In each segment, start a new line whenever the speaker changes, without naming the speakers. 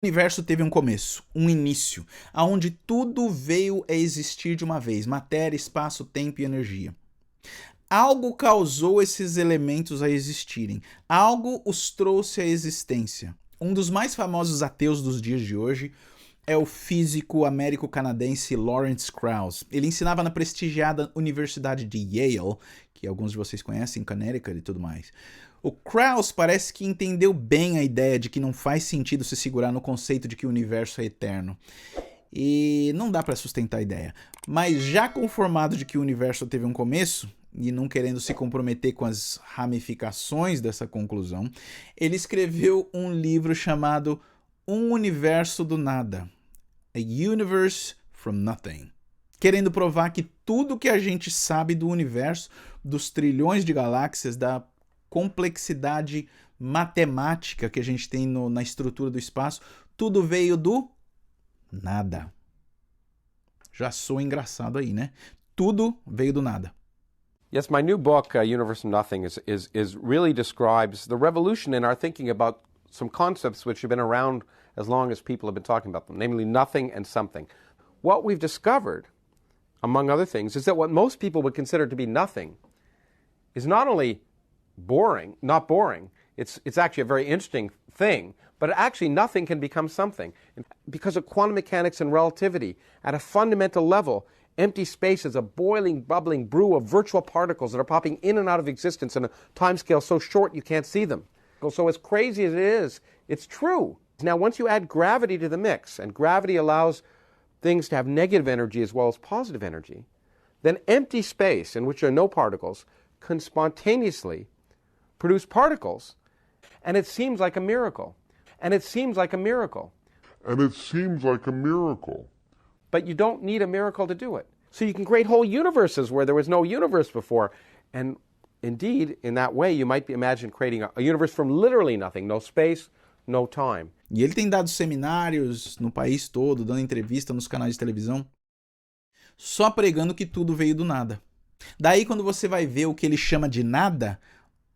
O universo teve um começo, um início, aonde tudo veio a existir de uma vez, matéria, espaço, tempo e energia. Algo causou esses elementos a existirem, algo os trouxe à existência. Um dos mais famosos ateus dos dias de hoje é o físico américo-canadense Lawrence Krauss. Ele ensinava na prestigiada Universidade de Yale, que alguns de vocês conhecem, Connecticut e tudo mais. O Krauss parece que entendeu bem a ideia de que não faz sentido se segurar no conceito de que o universo é eterno. E não dá para sustentar a ideia. Mas já conformado de que o universo teve um começo, e não querendo se comprometer com as ramificações dessa conclusão, ele escreveu um livro chamado Um Universo do Nada. A Universe from Nothing. Querendo provar que tudo que a gente sabe do universo, dos trilhões de galáxias, da complexidade matemática que a gente tem na estrutura do espaço, tudo veio do nada. Já sou engraçado aí, né? Tudo veio do nada.
Yes, my new book, Universe from Nothing, is really describes the revolution in our thinking about some concepts which have been around as long as people have been talking about them, namely nothing and something. What we've discovered, among other things, is that what most people would consider to be nothing is not only not boring, it's actually a very interesting thing, but actually nothing can become something. Because of quantum mechanics and relativity, at a fundamental level, empty space is a boiling, bubbling brew of virtual particles that are popping in and out of existence in a timescale so short you can't see them. So as crazy as it is, it's true. Now, once you add gravity to the mix, and gravity allows things to have negative energy as well as positive energy, then empty space, in which there are no particles, can spontaneously produce particles. And it seems like a miracle. And it seems like a miracle.
And it seems like a miracle.
But you don't need a miracle to do it. So you can create whole universes where there was no universe before. And indeed, in that way, you might imagine creating a universe from literally nothing, no space, no time.
E ele tem dado seminários no país todo, dando entrevista nos canais de televisão, só pregando que tudo veio do nada. Daí, quando você vai ver o que ele chama de nada,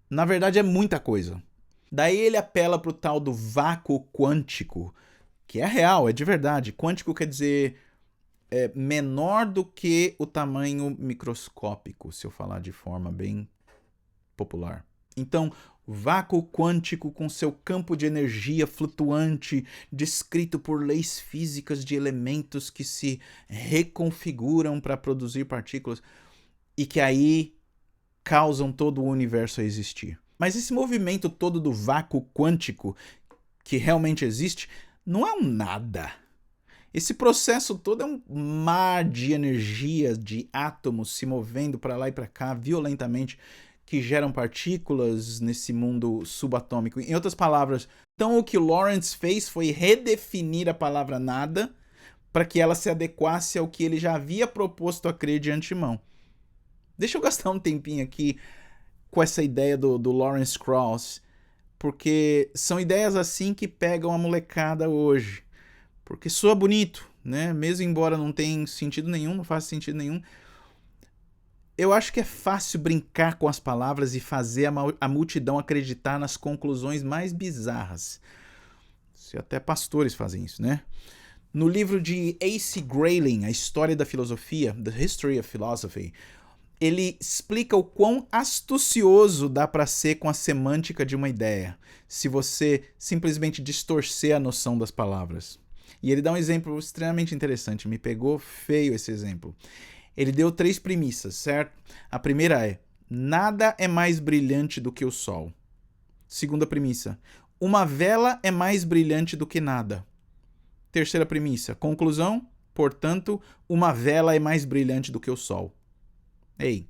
na verdade é muita coisa. Daí ele apela para o tal do vácuo quântico, que é real, é de verdade. Quântico quer dizer menor do que o tamanho microscópico, se eu falar de forma bem popular. Então, vácuo quântico com seu campo de energia flutuante, descrito por leis físicas de elementos que se reconfiguram para produzir partículas e que aí causam todo o universo a existir. Mas esse movimento todo do vácuo quântico, que realmente existe, não é um nada. Esse processo todo é um mar de energia, de átomos se movendo para lá e para cá violentamente, que geram partículas nesse mundo subatômico. Em outras palavras, então o que Lawrence fez foi redefinir a palavra nada para que ela se adequasse ao que ele já havia proposto a crer de antemão. Deixa eu gastar um tempinho aqui com essa ideia do Lawrence Krauss, porque são ideias assim que pegam a molecada hoje. Porque soa bonito, né? Mesmo embora não tenha sentido nenhum, não faça sentido nenhum. Eu acho que é fácil brincar com as palavras e fazer a multidão acreditar nas conclusões mais bizarras. Até pastores fazem isso, né? No livro de A.C. Grayling, A História da Filosofia, The History of Philosophy, ele explica o quão astucioso dá para ser com a semântica de uma ideia, se você simplesmente distorcer a noção das palavras. E ele dá um exemplo extremamente interessante, me pegou feio esse exemplo. Ele deu 3 premissas, certo? A primeira é: nada é mais brilhante do que o sol. Segunda premissa: uma vela é mais brilhante do que nada. Terceira premissa: conclusão, portanto, uma vela é mais brilhante do que o sol. Ei,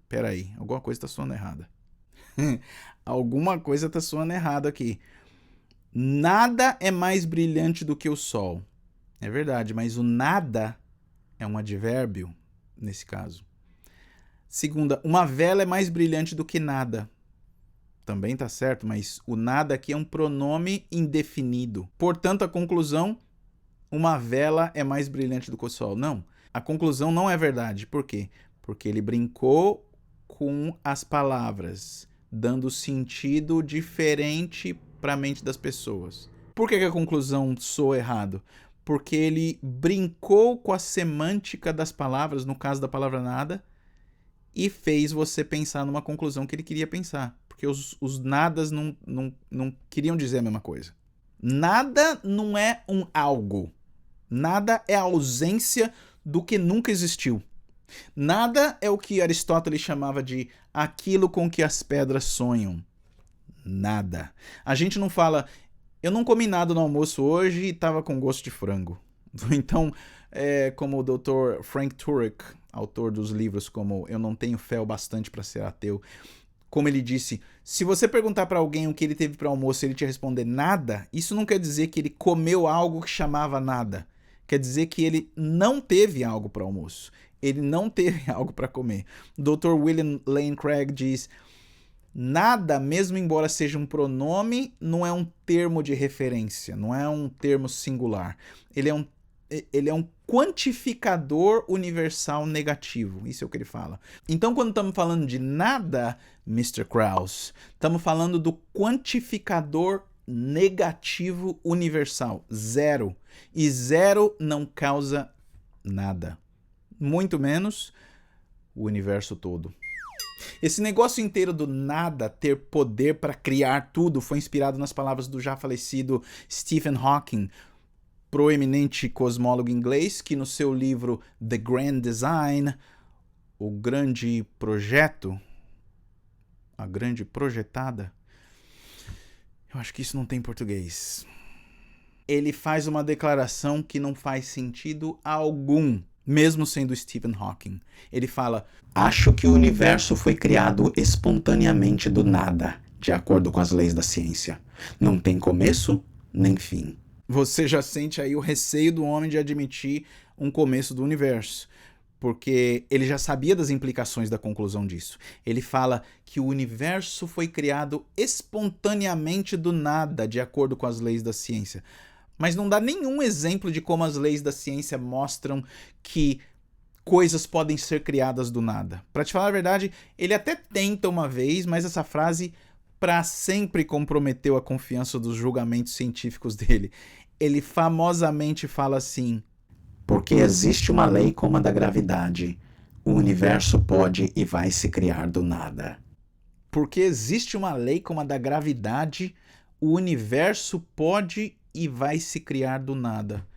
peraí, alguma coisa está soando errada. Alguma coisa está soando errada aqui. Nada é mais brilhante do que o sol. É verdade, mas o nada é um advérbio nesse caso. Segunda, uma vela é mais brilhante do que nada. Também tá certo, mas o nada aqui é um pronome indefinido. Portanto, a conclusão, uma vela é mais brilhante do que o sol. Não, a conclusão não é verdade. Por quê? Porque ele brincou com as palavras, dando sentido diferente para a mente das pessoas. Por que a conclusão soa errado? Porque ele brincou com a semântica das palavras, no caso da palavra nada, e fez você pensar numa conclusão que ele queria pensar. Porque os nadas não queriam dizer a mesma coisa. Nada não é um algo. Nada é a ausência do que nunca existiu. Nada é o que Aristóteles chamava de aquilo com que as pedras sonham. Nada. A gente não fala, eu não comi nada no almoço hoje e estava com gosto de frango. Então, como o Dr. Frank Turek, autor dos livros como Eu Não Tenho Fé o Bastante para Ser Ateu, como ele disse, se você perguntar para alguém o que ele teve para almoço e ele te responder nada, isso não quer dizer que ele comeu algo que chamava nada. Quer dizer que ele não teve algo para almoço. Ele não teve algo para comer. O Dr. William Lane Craig diz, nada, mesmo embora seja um pronome, não é um termo de referência, não é um termo singular. Ele é um quantificador universal negativo. Isso é o que ele fala. Então, quando estamos falando de nada, Mr. Krauss, estamos falando do quantificador negativo universal. Zero. E zero não causa nada. Muito menos o universo todo. Esse negócio inteiro do nada ter poder para criar tudo foi inspirado nas palavras do já falecido Stephen Hawking, proeminente cosmólogo inglês, que no seu livro The Grand Design, o grande projeto, a grande projetada, eu acho que isso não tem em português. Ele faz uma declaração que não faz sentido algum, mesmo sendo Stephen Hawking. Ele fala, acho que o universo foi criado espontaneamente do nada, de acordo com as leis da ciência. Não tem começo nem fim. Você já sente aí o receio do homem de admitir um começo do universo, porque ele já sabia das implicações da conclusão disso. Ele fala que o universo foi criado espontaneamente do nada, de acordo com as leis da ciência. Mas não dá nenhum exemplo de como as leis da ciência mostram que coisas podem ser criadas do nada. Para te falar a verdade, ele até tenta uma vez, mas essa frase para sempre comprometeu a confiança dos julgamentos científicos dele. Ele famosamente fala assim, porque existe uma lei como a da gravidade, o universo pode e vai se criar do nada. Porque existe uma lei como a da gravidade, o universo pode e vai se criar do nada.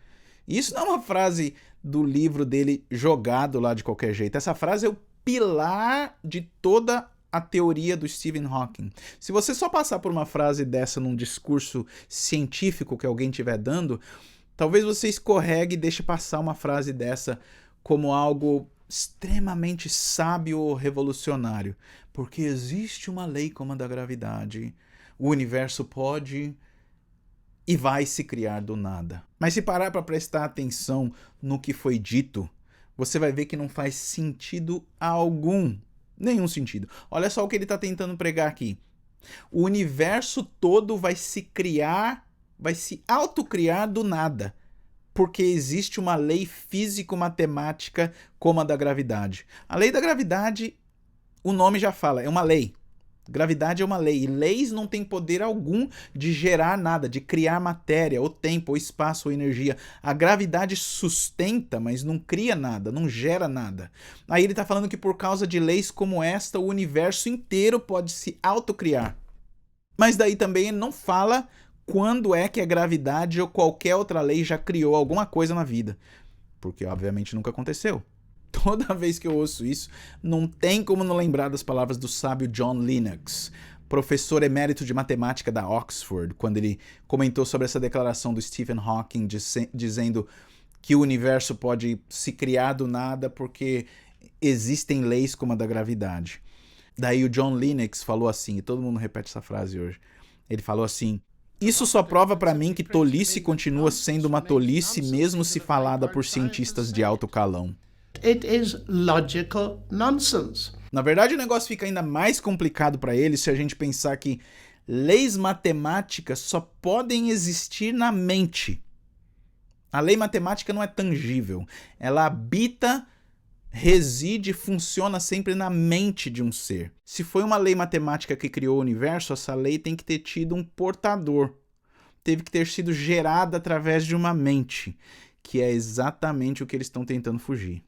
Isso não é uma frase do livro dele jogado lá de qualquer jeito. Essa frase é o pilar de toda a teoria do Stephen Hawking. Se você só passar por uma frase dessa num discurso científico que alguém estiver dando, talvez você escorregue e deixe passar uma frase dessa como algo extremamente sábio ou revolucionário. Porque existe uma lei como a da gravidade. O universo pode e vai se criar do nada. Mas se parar para prestar atenção no que foi dito, você vai ver que não faz sentido algum. Nenhum sentido. Olha só o que ele está tentando pregar aqui. O universo todo vai se criar, vai se autocriar do nada, porque existe uma lei físico-matemática como a da gravidade. A lei da gravidade, o nome já fala, é uma lei. Gravidade é uma lei, e leis não têm poder algum de gerar nada, de criar matéria, ou tempo, ou espaço, ou energia. A gravidade sustenta, mas não cria nada, não gera nada. Aí ele está falando que por causa de leis como esta, o universo inteiro pode se autocriar. Mas daí também ele não fala quando é que a gravidade ou qualquer outra lei já criou alguma coisa na vida. Porque obviamente nunca aconteceu. Toda vez que eu ouço isso, não tem como não lembrar das palavras do sábio John Lennox, professor emérito de matemática da Oxford, quando ele comentou sobre essa declaração do Stephen Hawking dizendo que o universo pode se criar do nada porque existem leis como a da gravidade. Daí o John Lennox falou assim, e todo mundo repete essa frase hoje, ele falou assim, isso só prova para mim que tolice continua sendo uma tolice mesmo se falada por cientistas de alto calão.
It is logical nonsense.
Na verdade, o negócio fica ainda mais complicado para ele se a gente pensar que leis matemáticas só podem existir na mente. A lei matemática não é tangível. Ela habita, reside, funciona sempre na mente de um ser. Se foi uma lei matemática que criou o universo, essa lei tem que ter tido um portador. teve que ter sido gerada através de uma mente, que é exatamente o que eles estão tentando fugir.